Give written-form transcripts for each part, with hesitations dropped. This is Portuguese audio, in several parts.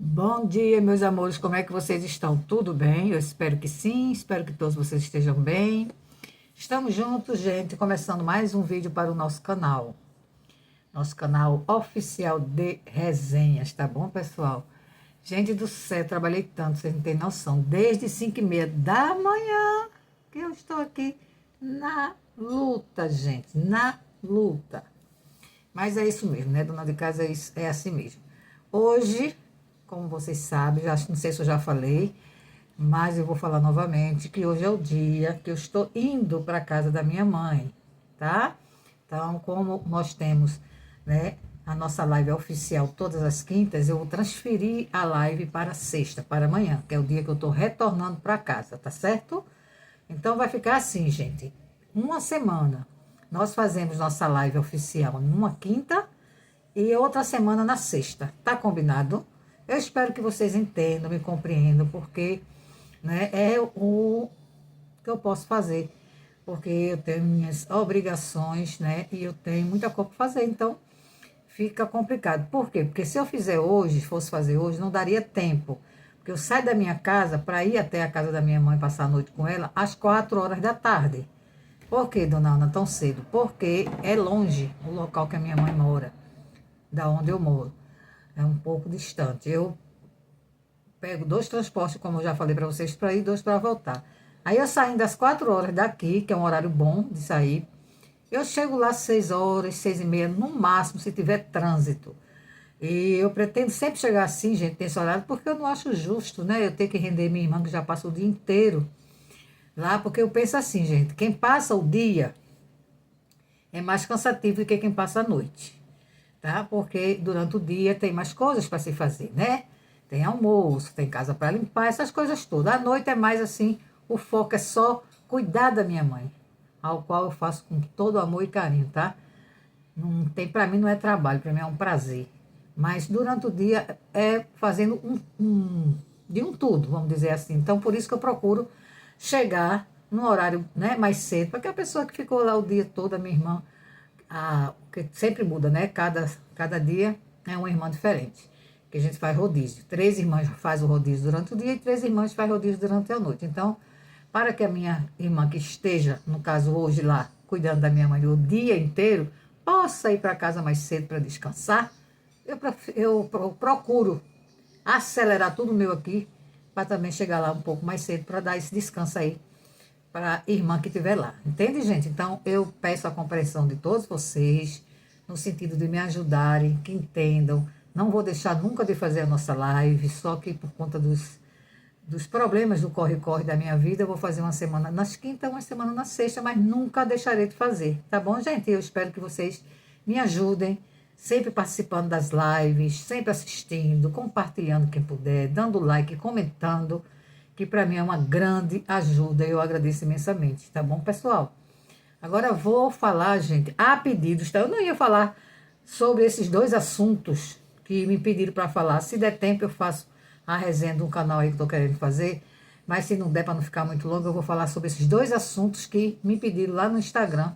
Bom dia, meus amores, como é que vocês estão? Tudo bem? Eu espero que sim, espero que todos vocês estejam bem. Estamos juntos, gente, começando mais um vídeo para o nosso canal oficial de resenhas, tá bom, pessoal? Gente do céu, trabalhei tanto, vocês não têm noção, desde 5h30 da manhã que eu estou aqui na luta, gente, na luta. Mas é isso mesmo, né? Dona de casa é assim mesmo. Hoje, como vocês sabem, já, não sei se eu já falei, mas eu vou falar novamente que hoje é o dia que eu estou indo para a casa da minha mãe, tá? Então, como nós temos, né, a nossa live oficial todas as quintas, eu vou transferir a live para sexta, para amanhã, que é o dia que eu estou retornando para casa, tá certo? Então vai ficar assim, gente. Uma semana nós fazemos nossa live oficial numa quinta e outra semana na sexta. Tá combinado? Eu espero que vocês entendam, me compreendam, porque, né, é o que eu posso fazer. Porque eu tenho minhas obrigações, né? E eu tenho muita coisa para fazer, então fica complicado. Por quê? Porque se eu fizer hoje, fosse fazer hoje, não daria tempo. Porque eu saio da minha casa para ir até a casa da minha mãe passar a noite com ela às 4 horas da tarde. Por que, dona Ana, tão cedo? Porque é longe o local que a minha mãe mora, da onde eu moro. É um pouco distante. Eu pego 2 transportes, como eu já falei para vocês, para ir, 2 para voltar. Aí eu saindo às 4 horas daqui, que é um horário bom de sair, eu chego lá às 6 horas, 6h30, no máximo, se tiver trânsito. E eu pretendo sempre chegar assim, gente, nesse horário, porque eu não acho justo, né? Eu ter que render minha irmã, que já passa o dia inteiro lá, porque eu penso assim, gente, quem passa o dia é mais cansativo do que quem passa a noite, tá? Porque durante o dia tem mais coisas para se fazer, né? Tem almoço, tem casa para limpar, essas coisas todas. À noite é mais assim, o foco é só cuidar da minha mãe, ao qual eu faço com todo amor e carinho, tá? Não tem, para mim não é trabalho, para mim é um prazer. Mas durante o dia é fazendo de um tudo, vamos dizer assim. Então, por isso que eu procuro chegar no horário, né, mais cedo, para que a pessoa que ficou lá o dia todo, a minha irmã, que sempre muda, né? Cada dia é uma irmã diferente. Que a gente faz rodízio. 3 irmãs faz o rodízio durante o dia e 3 irmãs faz rodízio durante a noite. Então, para que a minha irmã que esteja, no caso hoje lá, cuidando da minha mãe o dia inteiro, possa ir para casa mais cedo para descansar, eu procuro acelerar tudo meu aqui para também chegar lá um pouco mais cedo para dar esse descanso aí para a irmã que estiver lá. Entende, gente? Então, eu peço a compreensão de todos vocês, no sentido de me ajudarem, que entendam. Não vou deixar nunca de fazer a nossa live, só que por conta dos problemas do corre-corre da minha vida, eu vou fazer uma semana nas quintas, uma semana na sexta, mas nunca deixarei de fazer, tá bom, gente? Eu espero que vocês me ajudem, sempre participando das lives, sempre assistindo, compartilhando quem puder, dando like, comentando, que para mim é uma grande ajuda e eu agradeço imensamente, tá bom, pessoal? Agora eu vou falar, gente, a pedidos, tá? Eu não ia falar sobre esses 2 assuntos que me pediram para falar. Se der tempo, eu faço a resenha de um canal aí que eu tô querendo fazer. Mas se não der para não ficar muito longo, eu vou falar sobre esses 2 assuntos que me pediram lá no Instagram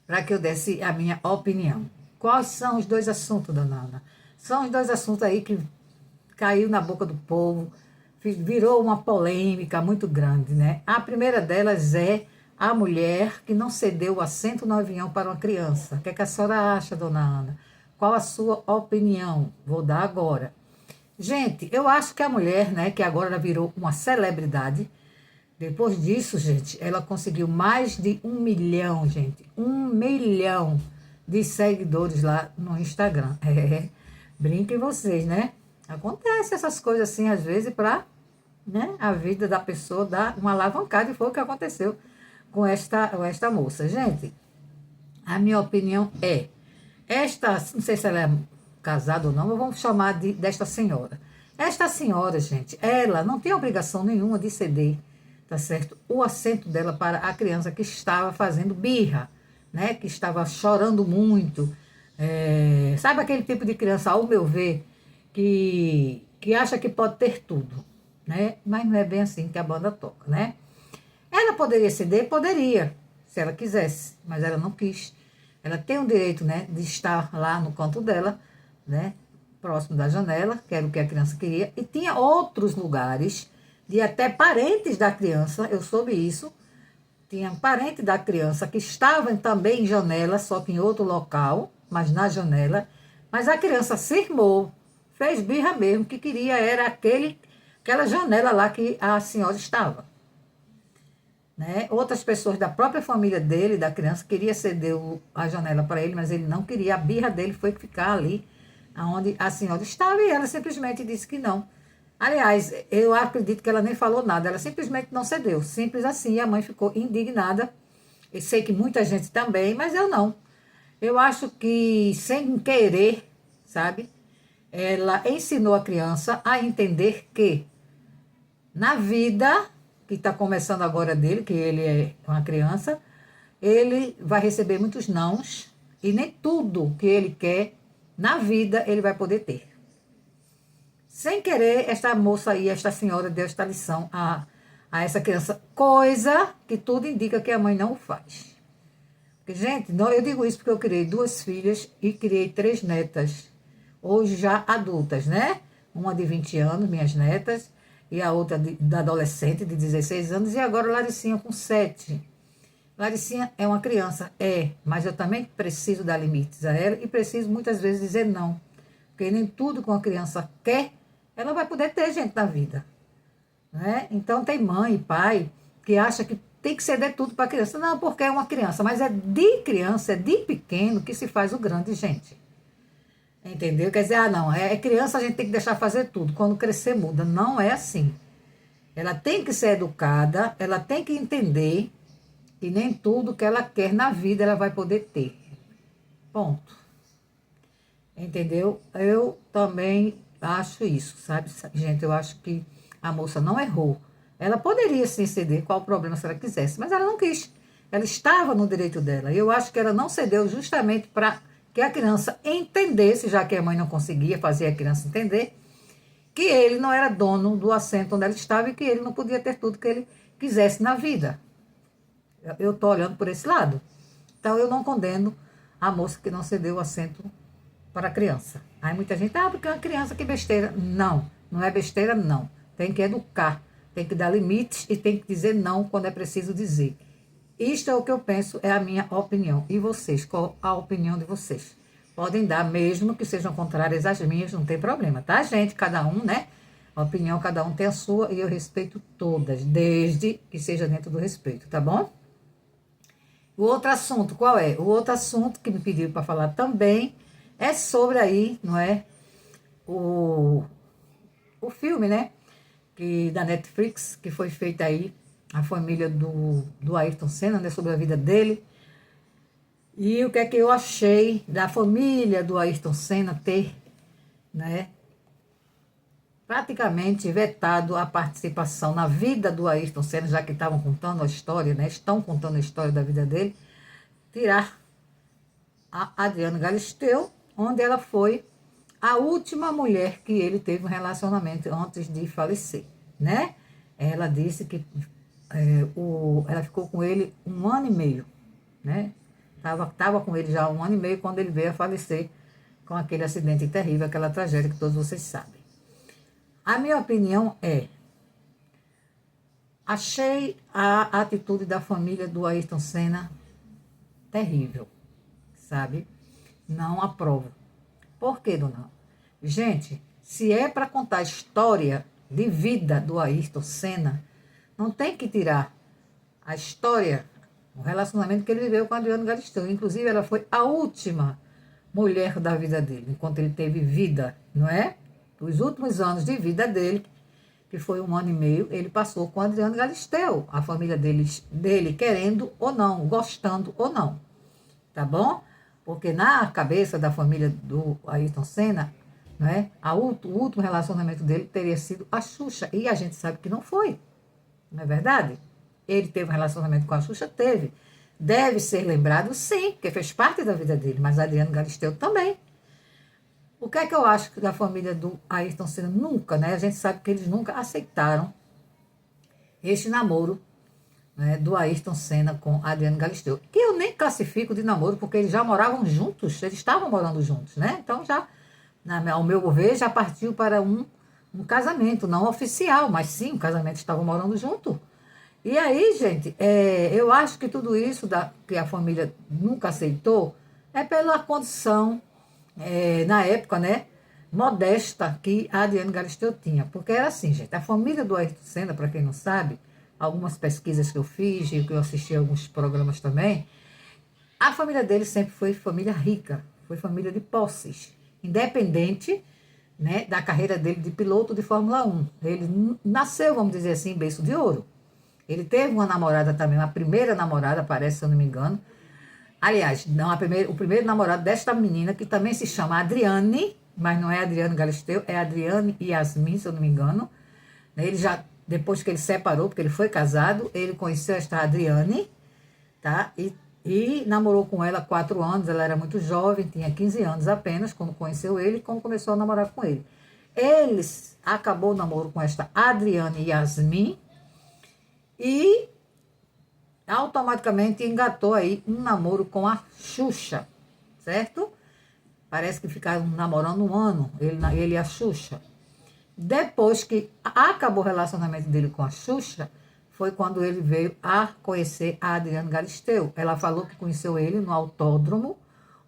para que eu desse a minha opinião. Quais são os 2 assuntos, dona Ana? São os 2 assuntos aí que caiu na boca do povo, virou uma polêmica muito grande, né? A primeira delas é a mulher que não cedeu o assento no avião para uma criança. O que é que a senhora acha, dona Ana? Qual a sua opinião? Vou dar agora. Gente, eu acho que a mulher, né, que agora ela virou uma celebridade, depois disso, gente, ela conseguiu mais de 1 milhão, gente, 1 milhão de seguidores lá no Instagram. É, brinquem vocês, né? Acontece essas coisas assim, às vezes, para, né, a vida da pessoa dar uma alavancada, e foi o que aconteceu com esta moça. Gente, a minha opinião é, não sei se ela é casada ou não, mas vamos chamar desta senhora. Esta senhora, gente, ela não tem obrigação nenhuma de ceder, tá certo? O assento dela para a criança que estava fazendo birra, né? Que estava chorando muito. Sabe aquele tipo de criança, ao meu ver, que acha que pode ter tudo, né? Mas não é bem assim que a banda toca, né? Ela poderia ceder? Poderia, se ela quisesse, mas ela não quis. Ela tem o direito, né, de estar lá no canto dela, né? próximo da janela, que era o que a criança queria, e tinha outros lugares de até parentes da criança, eu soube isso, tinha parente da criança que estavam também em janela, só que em outro local, mas na janela, mas a criança cismou, fez birra mesmo, que queria era aquela janela lá que a senhora estava. Né? Outras pessoas da própria família dele, da criança, queria ceder a janela para ele, mas ele não queria. A birra dele foi ficar ali onde a senhora estava e ela simplesmente disse que não. Aliás, eu acredito que ela nem falou nada, ela simplesmente não cedeu, simples assim, e a mãe ficou indignada. Eu sei que muita gente também, mas eu não. Eu acho que, sem querer, sabe, ela ensinou a criança a entender que na vida, que está começando agora dele, que ele é uma criança, ele vai receber muitos nãos e nem tudo que ele quer na vida ele vai poder ter. Sem querer, esta moça aí, esta senhora deu esta lição a essa criança, coisa que tudo indica que a mãe não faz. Porque, gente, não, eu digo isso porque eu criei 2 filhas e criei 3 netas, hoje já adultas, né? Uma de 20 anos, minhas netas, e a outra da adolescente de 16 anos, e agora Laricinha com 7. Laricinha é uma criança, mas eu também preciso dar limites a ela e preciso muitas vezes dizer não. Porque nem tudo que uma criança quer, ela vai poder ter, gente, na vida. Né? Então tem mãe e pai que acha que tem que ceder tudo para a criança. Não, porque é uma criança, mas é de criança, é de pequeno que se faz o grande, gente. Entendeu? Quer dizer, não, é criança, a gente tem que deixar fazer tudo. Quando crescer, muda. Não é assim. Ela tem que ser educada, ela tem que entender que nem tudo que ela quer na vida ela vai poder ter. Ponto. Entendeu? Eu também acho isso, sabe? Gente, eu acho que a moça não errou. Ela poderia sim ceder, qual o problema se ela quisesse, mas ela não quis. Ela estava no direito dela. E eu acho que ela não cedeu justamente para que a criança entendesse, já que a mãe não conseguia fazer a criança entender, que ele não era dono do assento onde ela estava e que ele não podia ter tudo que ele quisesse na vida. Eu estou olhando por esse lado. Então, eu não condeno a moça que não cedeu o assento para a criança. Aí muita gente, porque é uma criança, que besteira. Não, não é besteira, não. Tem que educar, tem que dar limites e tem que dizer não quando é preciso dizer. Isto é o que eu penso, é a minha opinião. E vocês, qual a opinião de vocês? Podem dar, mesmo que sejam contrárias às minhas, não tem problema, tá, gente? Cada um, né? A opinião, cada um tem a sua e eu respeito todas, desde que seja dentro do respeito, tá bom? O outro assunto, qual é? O outro assunto que me pediram para falar também é sobre aí, não é? O filme, né? Da Netflix, que foi feito aí, a família do Ayrton Senna, né? Sobre a vida dele. E o que é que eu achei da família do Ayrton Senna ter, né? Praticamente vetado a participação na vida do Ayrton Senna, já que estavam contando a história, né? Estão contando a história da vida dele, tirar a Adriana Galisteu, onde ela foi a última mulher que ele teve um relacionamento antes de falecer, né? Ela disse que ela ficou com ele 1 ano e meio, né? Tava com ele já 1 ano e meio quando ele veio a falecer com aquele acidente terrível, aquela tragédia que todos vocês sabem. A minha opinião achei a atitude da família do Ayrton Senna terrível, sabe? Não aprovo. Por quê, dona? Gente, se é para contar a história de vida do Ayrton Senna, não tem que tirar a história, o relacionamento que ele viveu com a Adriana Galisteu. Inclusive, ela foi a última mulher da vida dele, enquanto ele teve vida, não é? Os últimos anos de vida dele, que foi 1 ano e meio, ele passou com a Adriana Galisteu, a família dele querendo ou não, gostando ou não, tá bom? Porque na cabeça da família do Ayrton Senna, né, o último relacionamento dele teria sido a Xuxa, e a gente sabe que não foi, não é verdade? Ele teve um relacionamento com a Xuxa? Teve. Deve ser lembrado, sim, porque fez parte da vida dele, mas a Adriana Galisteu também. O que é que eu acho da família do Ayrton Senna? Nunca, né? A gente sabe que eles nunca aceitaram este namoro, né, do Ayrton Senna com a Adriana Galisteu. Que eu nem classifico de namoro, porque eles já moravam juntos, eles estavam morando juntos, né? Então ao meu ver, já partiu para um casamento, não oficial, mas sim, um casamento, estavam morando junto. E aí, gente, eu acho que tudo isso que a família nunca aceitou é pela condição, na época, né, modesta que a Adriane Galisteu tinha. Porque era assim, gente, a família do Ayrton Senna, para quem não sabe, algumas pesquisas que eu fiz e que eu assisti a alguns programas também, a família dele sempre foi família rica, foi família de posses, independente, né, da carreira dele de piloto de Fórmula 1. Ele nasceu, vamos dizer assim, em berço de ouro. Ele teve uma namorada também, uma primeira namorada, parece, se eu não me engano. Aliás, não, o primeiro namorado desta menina, que também se chama Adriane, mas não é Adriane Galisteu, é Adriane Yasmin, se eu não me engano. Ele já, depois que ele separou, porque ele foi casado, ele conheceu esta Adriane, tá? E namorou com ela 4 anos, ela era muito jovem, tinha 15 anos apenas, quando conheceu ele, e quando começou a namorar com ele. Eles acabou o namoro com esta Adriane Yasmin e automaticamente engatou aí um namoro com a Xuxa, certo? Parece que ficaram namorando 1 ano, ele e a Xuxa. Depois que acabou o relacionamento dele com a Xuxa, foi quando ele veio a conhecer a Adriane Galisteu. Ela falou que conheceu ele no autódromo,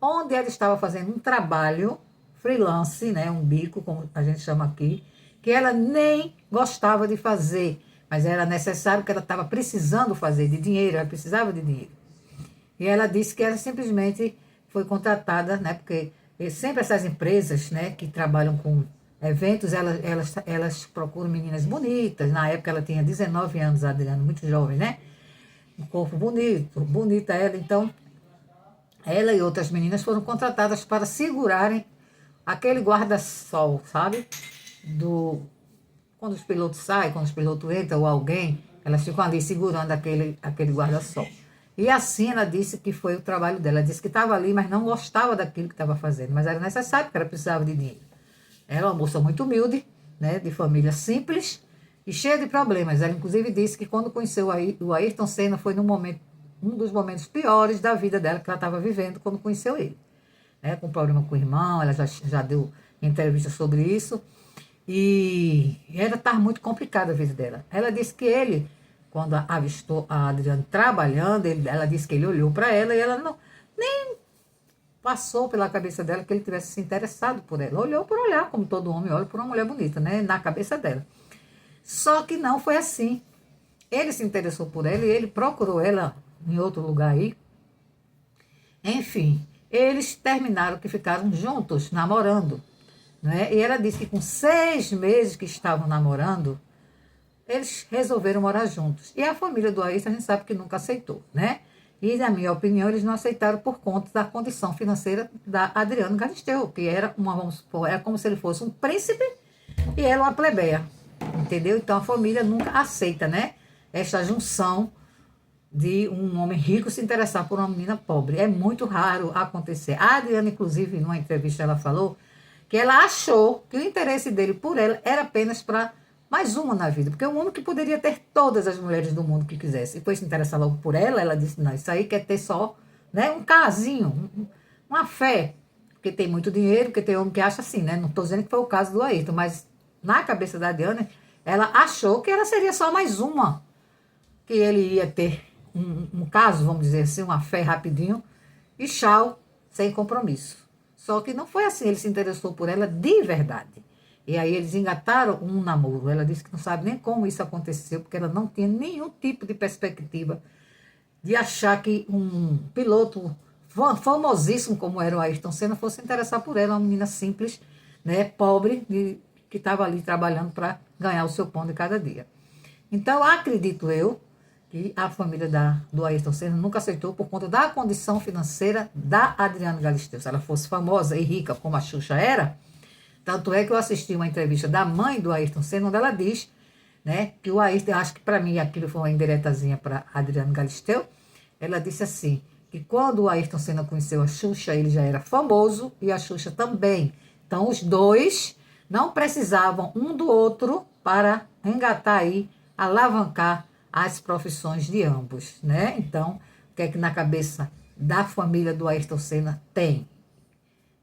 onde ela estava fazendo um trabalho freelance, né, um bico, como a gente chama aqui, que ela nem gostava de fazer, mas era necessário, que ela estava precisando fazer de dinheiro, ela precisava de dinheiro. E ela disse que ela simplesmente foi contratada, né, porque sempre essas empresas, né, que trabalham com eventos, elas procuram meninas bonitas. Na época ela tinha 19 anos, a Adriana, muito jovem, né? Um corpo bonito, bonita ela. Então, ela e outras meninas foram contratadas para segurarem aquele guarda-sol, sabe? Quando os pilotos saem, quando os pilotos entram ou alguém, elas ficam ali segurando aquele guarda-sol. E assim ela disse que foi o trabalho dela. Ela disse que estava ali, mas não gostava daquilo que estava fazendo. Mas era necessário, porque ela precisava de dinheiro. Ela é uma moça muito humilde, né, de família simples e cheia de problemas. Ela, inclusive, disse que quando conheceu o Ayrton Senna foi um dos momentos piores da vida dela, que ela estava vivendo quando conheceu ele. Né, com problema com o irmão, ela já deu entrevista sobre isso. E ela estava muito complicada a vida dela. Ela disse que ele, quando avistou a Adriane trabalhando, ela disse que ele olhou para ela e ela nem passou pela cabeça dela que ele tivesse se interessado por ela. Olhou por olhar, como todo homem olha por uma mulher bonita, né? Na cabeça dela. Só que não foi assim. Ele se interessou por ela e ele procurou ela em outro lugar aí. Enfim, eles terminaram que ficaram juntos, namorando. Né? E ela disse que com 6 meses que estavam namorando, eles resolveram morar juntos. E a família do Ayrton, a gente sabe que nunca aceitou, né? E, na minha opinião, eles não aceitaram por conta da condição financeira da Adriane Galisteu, que era vamos supor, era como se ele fosse um príncipe e ela uma plebeia, entendeu? Então, a família nunca aceita, né? Esta junção de um homem rico se interessar por uma menina pobre. É muito raro acontecer. A Adriane, inclusive, numa entrevista, ela falou que ela achou que o interesse dele por ela era apenas para mais uma na vida, porque é um homem que poderia ter todas as mulheres do mundo que quisesse, e foi se interessar logo por ela. Ela disse, não, isso aí quer ter só, né, um casinho, uma fé, porque tem muito dinheiro, porque tem homem que acha assim, né, não estou dizendo que foi o caso do Ayrton, mas na cabeça da Diana, ela achou que ela seria só mais uma, que ele ia ter um caso, vamos dizer assim, uma fé rapidinho, e tchau, sem compromisso. Só que não foi assim, ele se interessou por ela de verdade. E aí eles engataram um namoro. Ela disse que não sabe nem como isso aconteceu, porque ela não tinha nenhum tipo de perspectiva de achar que um piloto famosíssimo como era o Ayrton Senna fosse se interessar por ela, uma menina simples, né, pobre, que estava ali trabalhando para ganhar o seu pão de cada dia. Então, acredito eu que a família do Ayrton Senna nunca aceitou por conta da condição financeira da Adriane Galisteu. Se ela fosse famosa e rica como a Xuxa era, tanto é que eu assisti uma entrevista da mãe do Ayrton Senna, onde ela diz, né, que o Ayrton, acho que para mim aquilo foi uma indiretazinha para Adriane Galisteu, ela disse assim, que quando o Ayrton Senna conheceu a Xuxa, ele já era famoso e a Xuxa também. Então, os dois não precisavam um do outro para engatar aí, alavancar as profissões de ambos, né? Então, o que é que na cabeça da família do Ayrton Senna tem?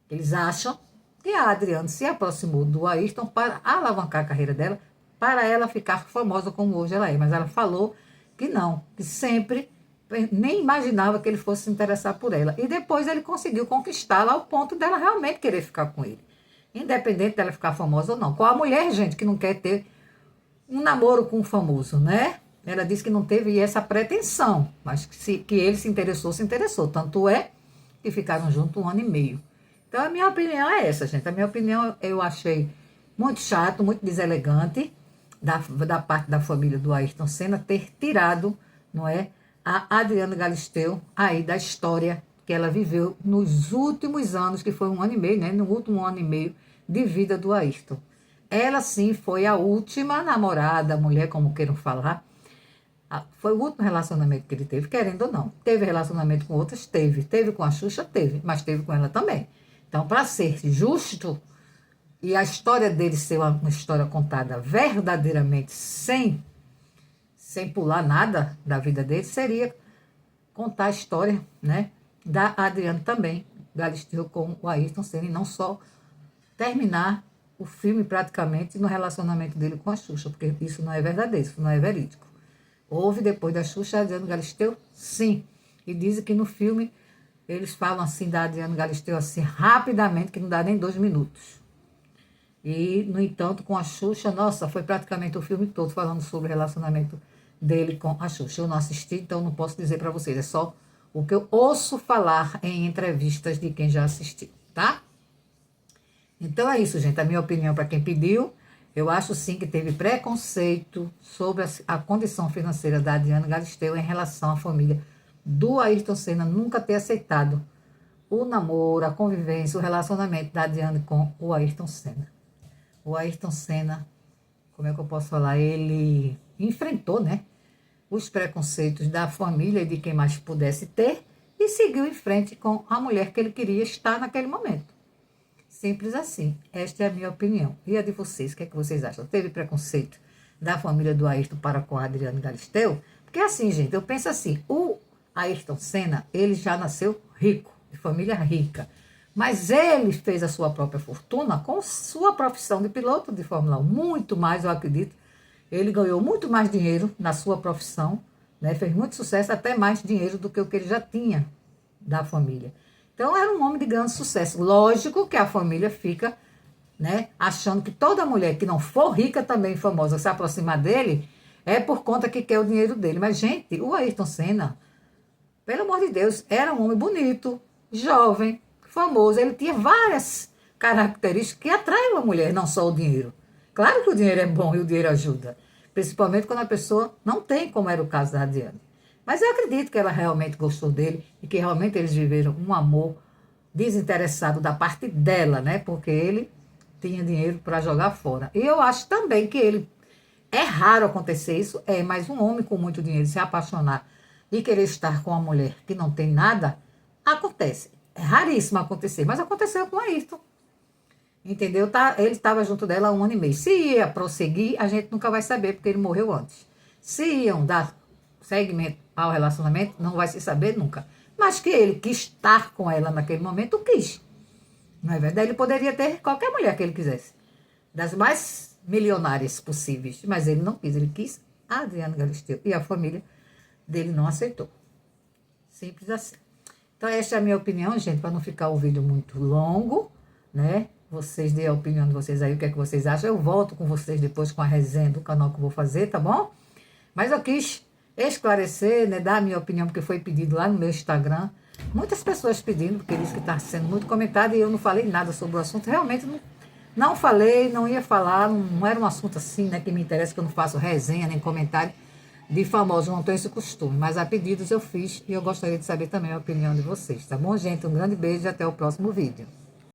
Eles acham que a Adriana se aproximou do Ayrton para alavancar a carreira dela, para ela ficar famosa como hoje ela é. Mas ela falou que não, que sempre nem imaginava que ele fosse se interessar por ela. E depois ele conseguiu conquistá-la ao ponto dela realmente querer ficar com ele. Independente dela ficar famosa ou não. Qual a mulher, gente, que não quer ter um namoro com um famoso, né? Ela disse que não teve essa pretensão, mas que ele se interessou. Tanto é que ficaram juntos 1 ano e meio. Então, a minha opinião é essa, gente. A minha opinião eu achei muito chato, muito deselegante da parte da família do Ayrton Senna ter tirado, não é, a Adriana Galisteu aí da história que ela viveu nos últimos anos, que foi 1 ano e meio, né? No último 1 ano e meio de vida do Ayrton. Ela, sim, foi a última namorada, mulher, como queiram falar. Foi o último relacionamento que ele teve, querendo ou não. Teve relacionamento com outras? Teve. Teve com a Xuxa? Teve. Mas teve com ela também. Então, para ser justo e a história dele ser uma história contada verdadeiramente sem pular nada da vida dele, seria contar a história, né, da Adriana também, Galisteu com o Ayrton Senna, e não só terminar o filme praticamente no relacionamento dele com a Xuxa, porque isso não é verdadeiro, isso não é verídico. Houve depois da Xuxa, a Adriana Galisteu, sim. E dizem que no filme eles falam assim da Adriana Galisteu assim rapidamente, que não dá nem 2 minutos. E, no entanto, com a Xuxa, nossa, foi praticamente o filme todo falando sobre o relacionamento dele com a Xuxa. Eu não assisti, então não posso dizer para vocês. É só o que eu ouço falar em entrevistas de quem já assistiu, tá? Então é isso, gente. A minha opinião para quem pediu. Eu acho sim que teve preconceito sobre a condição financeira da Adriana Galisteu em relação à família do Ayrton Senna nunca ter aceitado o namoro, a convivência, o relacionamento da Adriana com o Ayrton Senna. O Ayrton Senna, como é que eu posso falar? Ele enfrentou, né, os preconceitos da família e de quem mais pudesse ter e seguiu em frente com a mulher que ele queria estar naquele momento. Simples assim. Esta é a minha opinião. E a de vocês? O que é que vocês acham? Teve preconceito da família do Ayrton para com a Adriana Galisteu? Porque assim, gente, eu penso assim, o Ayrton Senna, ele já nasceu rico, de família rica. Mas ele fez a sua própria fortuna com sua profissão de piloto de Fórmula 1. Muito mais, eu acredito. Ele ganhou muito mais dinheiro na sua profissão, né? Fez muito sucesso, até mais dinheiro do que o que ele já tinha da família. Então, era um homem de grande sucesso. Lógico que a família fica, né, achando que toda mulher que não for rica também famosa se aproximar dele é por conta que quer o dinheiro dele. Mas, gente, o Ayrton Senna, pelo amor de Deus, era um homem bonito, jovem, famoso. Ele tinha várias características que atraem uma mulher, não só o dinheiro. Claro que o dinheiro é bom e o dinheiro ajuda. Principalmente quando a pessoa não tem, como era o caso da Adriana. Mas eu acredito que ela realmente gostou dele e que realmente eles viveram um amor desinteressado da parte dela, né? Porque ele tinha dinheiro para jogar fora. E eu acho também que ele... É raro acontecer isso, mas um homem com muito dinheiro se apaixonar e querer estar com uma mulher que não tem nada, acontece. É raríssimo acontecer, mas aconteceu com a Ayrton. Entendeu? Ele estava junto dela há 1 ano e meio. Se ia prosseguir, a gente nunca vai saber, porque ele morreu antes. Se iam dar seguimento ao relacionamento, não vai se saber nunca. Mas que ele quis estar com ela naquele momento, quis. Não é verdade? Ele poderia ter qualquer mulher que ele quisesse. Das mais milionárias possíveis. Mas ele não quis. Ele quis a Adriana Galisteu. E a família dele não aceitou. Simples assim. Então, esta é a minha opinião, gente, para não ficar o vídeo muito longo, né? Vocês dêem a opinião de vocês aí, o que é que vocês acham. Eu volto com vocês depois com a resenha do canal que eu vou fazer, tá bom? Mas eu quis esclarecer, né, dar a minha opinião, porque foi pedido lá no meu Instagram. Muitas pessoas pedindo, porque disse que está sendo muito comentado e eu não falei nada sobre o assunto. Realmente não falei, não ia falar, não era um assunto assim, né, que me interessa, que eu não faço resenha nem comentário de famosos, não tenho esse costume. Mas a pedidos eu fiz e eu gostaria de saber também a opinião de vocês, tá bom, gente? Um grande beijo e até o próximo vídeo.